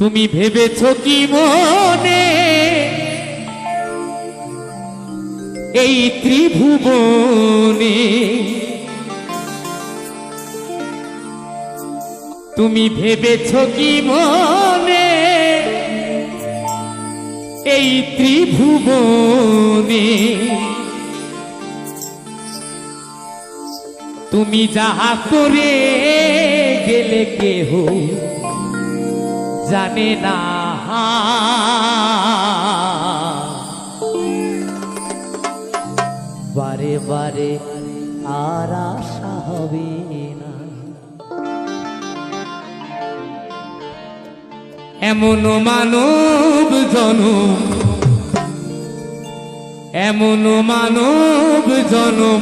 তুমি ভেবেছ কি মনে এই ত্রিভুবনে তুমি ভেবেছ কি মনে এই ত্রিভুবনে তুমি যাহা করে গেলে কেহ জানে না বারে বারে আর আশা হবে না এমন মানব জনম এমন মানব জনম